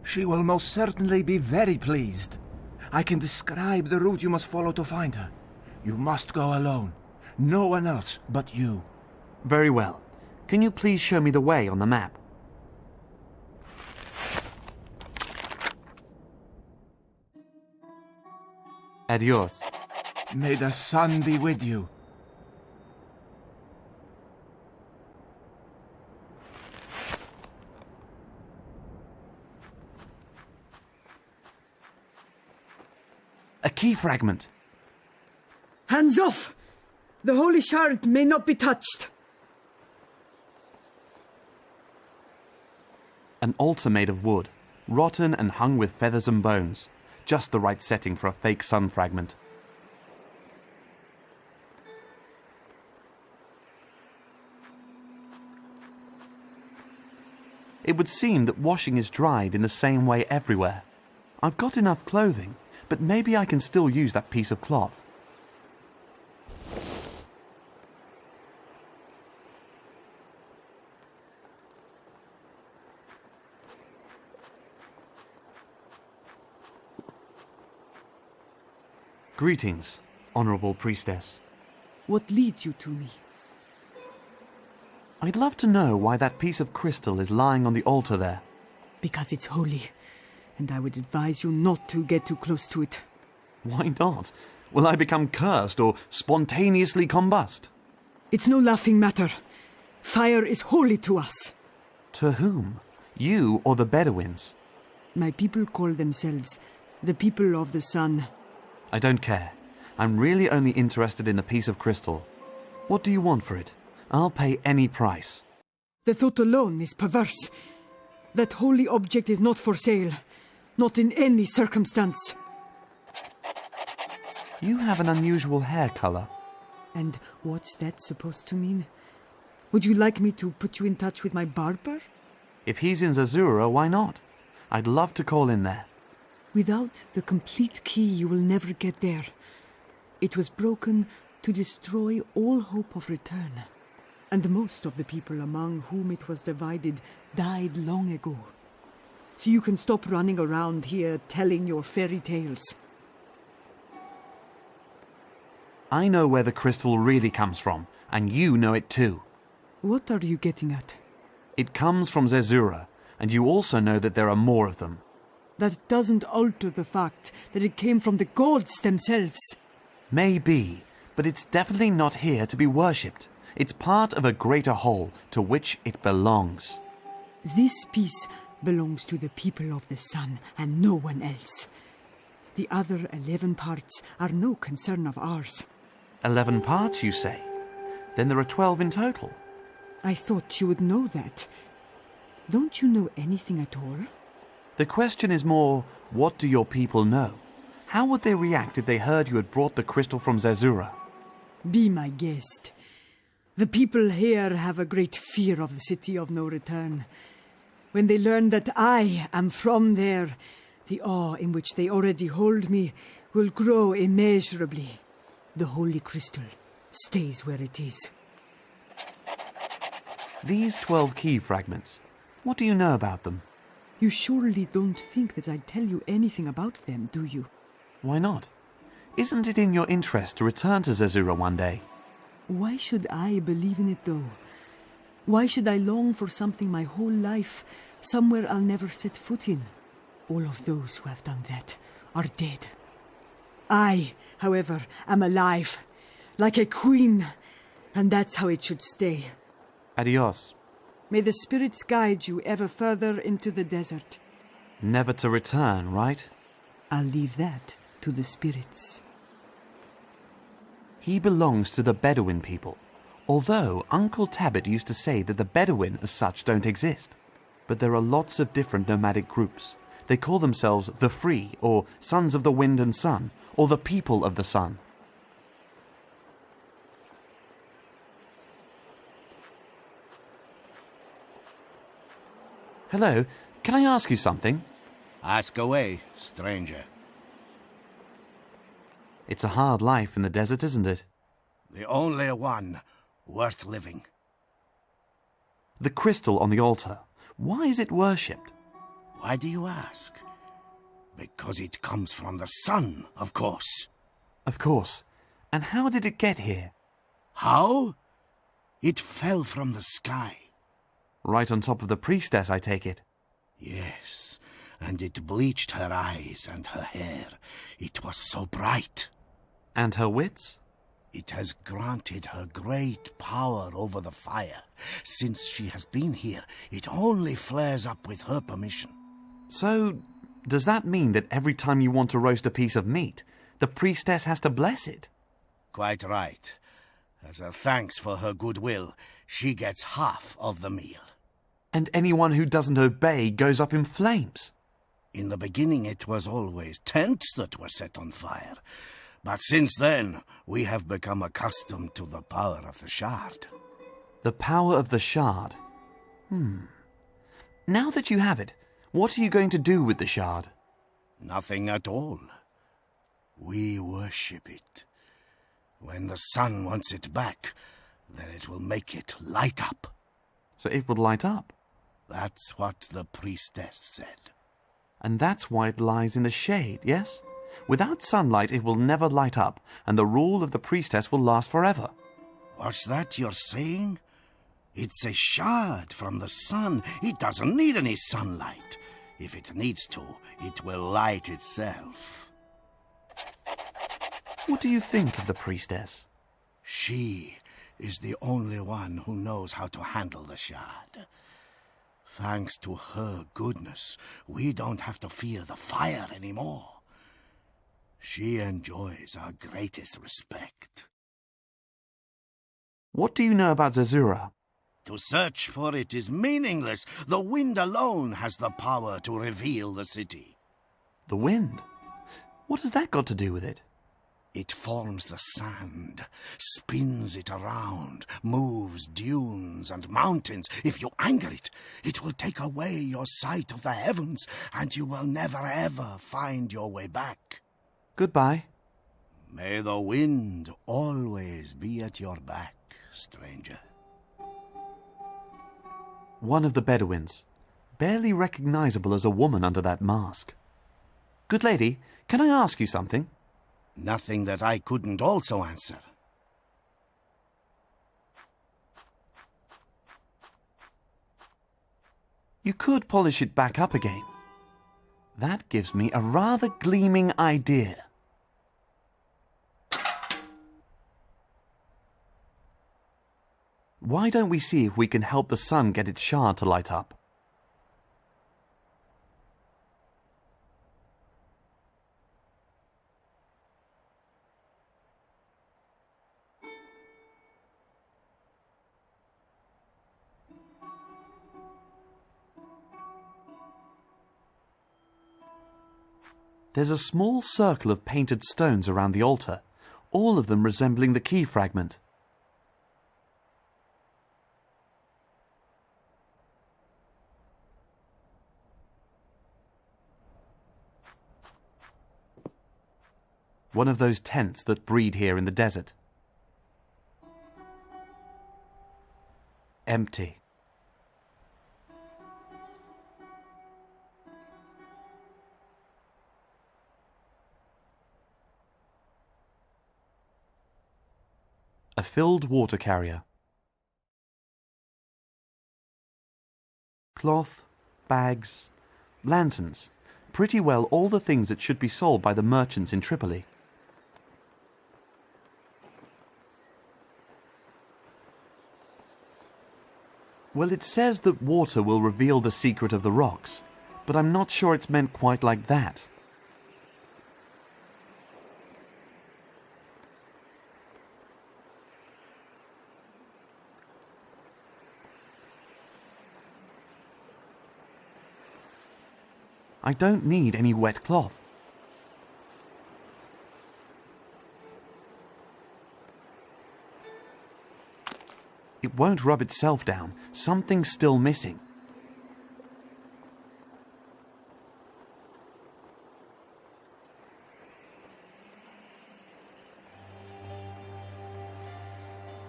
[SPEAKER 6] She will most certainly be very pleased. I can describe the route you must follow to find her. You must go alone. No one else but you.
[SPEAKER 1] Very well. Can you please show me the way on the map? Adios.
[SPEAKER 6] May the sun be with you.
[SPEAKER 1] A key fragment.
[SPEAKER 7] Hands off! The holy shard may not be touched.
[SPEAKER 1] An altar made of wood, rotten and hung with feathers and bones. Just the right setting for a fake sun fragment. It would seem that washing is dried in the same way everywhere. I've got enough clothing, but maybe I can still use that piece of cloth. Greetings, Honourable Priestess.
[SPEAKER 7] What leads you to me?
[SPEAKER 1] I'd love to know why that piece of crystal is lying on the altar there.
[SPEAKER 7] Because it's holy, and I would advise you not to get too close to it.
[SPEAKER 1] Why not? Will I become cursed or spontaneously combust?
[SPEAKER 7] It's no laughing matter. Fire is holy to us.
[SPEAKER 1] To whom? You or the Bedouins?
[SPEAKER 7] My people call themselves the people of the sun.
[SPEAKER 1] I don't care. I'm really only interested in the piece of crystal. What do you want for it? I'll pay any price.
[SPEAKER 7] The thought alone is perverse. That holy object is not for sale. Not in any circumstance.
[SPEAKER 1] You have an unusual hair colour.
[SPEAKER 7] And what's that supposed to mean? Would you like me to put you in touch with my barber?
[SPEAKER 1] If he's in Zerzura, why not? I'd love to call in there.
[SPEAKER 7] Without the complete key, you will never get there. It was broken to destroy all hope of return. And most of the people among whom it was divided died long ago. So you can stop running around here telling your fairy tales.
[SPEAKER 1] I know where the crystal really comes from, and you know it too.
[SPEAKER 7] What are you getting at?
[SPEAKER 1] It comes from Zerzura, and you also know that there are more of them.
[SPEAKER 7] That doesn't alter the fact that it came from the gods themselves.
[SPEAKER 1] Maybe, but it's definitely not here to be worshipped. It's part of a greater whole to which it belongs.
[SPEAKER 7] This piece belongs to the people of the sun and no one else. The other 11 parts are no concern of ours.
[SPEAKER 1] 11 parts, you say? Then there are 12 in total.
[SPEAKER 7] I thought you would know that. Don't you know anything at all?
[SPEAKER 1] The question is more, what do your people know? How would they react if they heard you had brought the crystal from Zerzura?
[SPEAKER 7] Be my guest. The people here have a great fear of the city of no return. When they learn that I am from there, the awe in which they already hold me will grow immeasurably. The holy crystal stays where it is.
[SPEAKER 1] These 12 key fragments, what do you know about them?
[SPEAKER 7] You surely don't think that I'd tell you anything about them, do you?
[SPEAKER 1] Why not? Isn't it in your interest to return to Zerzura one day?
[SPEAKER 7] Why should I believe in it, though? Why should I long for something my whole life, somewhere I'll never set foot in? All of those who have done that are dead. I, however, am alive, like a queen, and that's how it should stay.
[SPEAKER 1] Adios.
[SPEAKER 7] May the spirits guide you ever further into the desert.
[SPEAKER 1] Never to return, right?
[SPEAKER 7] I'll leave that to the spirits.
[SPEAKER 1] He belongs to the Bedouin people, although Uncle Tabit used to say that the Bedouin as such don't exist. But there are lots of different nomadic groups. They call themselves the Free, or Sons of the Wind and Sun, or the People of the Sun. Hello, can I ask you something?
[SPEAKER 8] Ask away, stranger.
[SPEAKER 1] It's a hard life in the desert, isn't it?
[SPEAKER 8] The only one worth living.
[SPEAKER 1] The crystal on the altar, why is it worshipped?
[SPEAKER 8] Why do you ask? Because it comes from the sun, of course.
[SPEAKER 1] Of course. And how did it get here?
[SPEAKER 8] How? It fell from the sky.
[SPEAKER 1] Right on top of the priestess, I take it.
[SPEAKER 8] Yes, and it bleached her eyes and her hair. It was so bright.
[SPEAKER 1] And her wits?
[SPEAKER 8] It has granted her great power over the fire. Since she has been here, it only flares up with her permission.
[SPEAKER 1] So, does that mean that every time you want to roast a piece of meat, the priestess has to bless it?
[SPEAKER 8] Quite right. As a thanks for her goodwill, she gets half of the meal.
[SPEAKER 1] And anyone who doesn't obey goes up in flames?
[SPEAKER 8] In the beginning it was always tents that were set on fire. But since then, we have become accustomed to the power of the shard.
[SPEAKER 1] The power of the shard. Now that you have it, what are you going to do with the shard?
[SPEAKER 8] Nothing at all. We worship it. When the sun wants it back, then it will make it light up.
[SPEAKER 1] So it would light up?
[SPEAKER 8] That's what the priestess said.
[SPEAKER 1] And that's why it lies in the shade, yes? Without sunlight, it will never light up, and the rule of the priestess will last forever.
[SPEAKER 8] What's that you're saying? It's a shard from the sun. It doesn't need any sunlight. If it needs to, it will light itself.
[SPEAKER 1] What do you think of the priestess?
[SPEAKER 8] She is the only one who knows how to handle the shard. Thanks to her goodness, we don't have to fear the fire anymore. She enjoys our greatest respect.
[SPEAKER 1] What do you know about Zerzura?
[SPEAKER 8] To search for it is meaningless. The wind alone has the power to reveal the city.
[SPEAKER 1] The wind? What has that got to do with it?
[SPEAKER 8] It forms the sand, spins it around, moves dunes and mountains. If you anger it, it will take away your sight of the heavens, and you will never ever find your way back.
[SPEAKER 1] Goodbye.
[SPEAKER 8] May the wind always be at your back, stranger.
[SPEAKER 1] One of the Bedouins, barely recognizable as a woman under that mask. Good lady, can I ask you something?
[SPEAKER 8] Nothing that I couldn't also answer.
[SPEAKER 1] You could polish it back up again. That gives me a rather gleaming idea. Why don't we see if we can help the sun get its shard to light up? There's a small circle of painted stones around the altar, all of them resembling the key fragment. One of those tents that breed here in the desert. Empty. A filled water carrier. Cloth, bags, lanterns. Pretty well all the things that should be sold by the merchants in Tripoli. Well, it says that water will reveal the secret of the rocks, but I'm not sure it's meant quite like that. I don't need any wet cloth. It won't rub itself down. Something's still missing.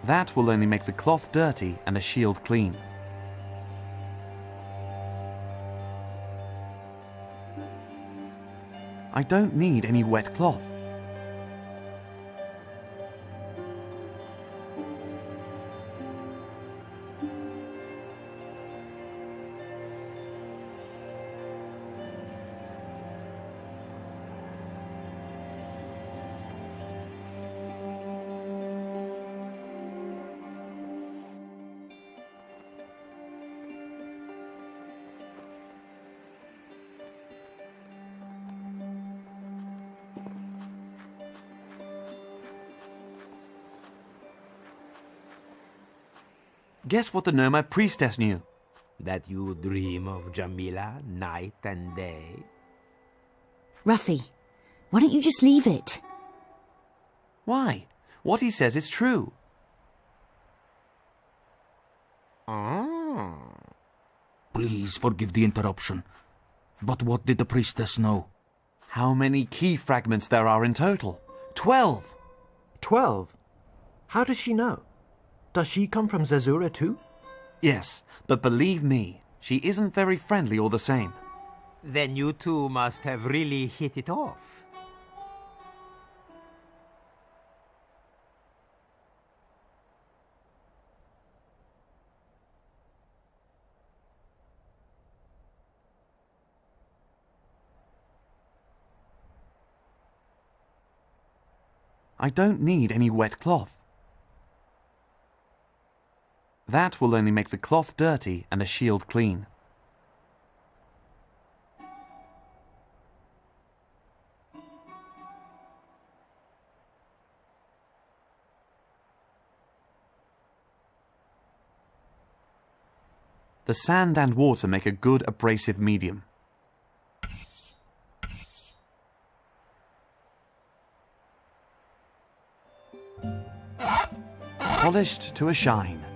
[SPEAKER 1] That will only make the cloth dirty and the shield clean. I don't need any wet cloth. Guess what the nomad priestess knew?
[SPEAKER 4] That you dream of Jamila night and day?
[SPEAKER 2] Ruffy, why don't you just leave it?
[SPEAKER 1] Why? What he says is true.
[SPEAKER 4] Ah.
[SPEAKER 9] Please forgive the interruption. But what did the priestess know?
[SPEAKER 1] How many key fragments there are in total? 12!
[SPEAKER 3] 12? How does she know? Does she come from Zerzura too?
[SPEAKER 1] Yes, but believe me, she isn't very friendly all the same.
[SPEAKER 4] Then you two must have really hit it off.
[SPEAKER 1] I don't need any wet cloth. That will only make the cloth dirty and the shield clean. The sand and water make a good abrasive medium. Polished to a shine.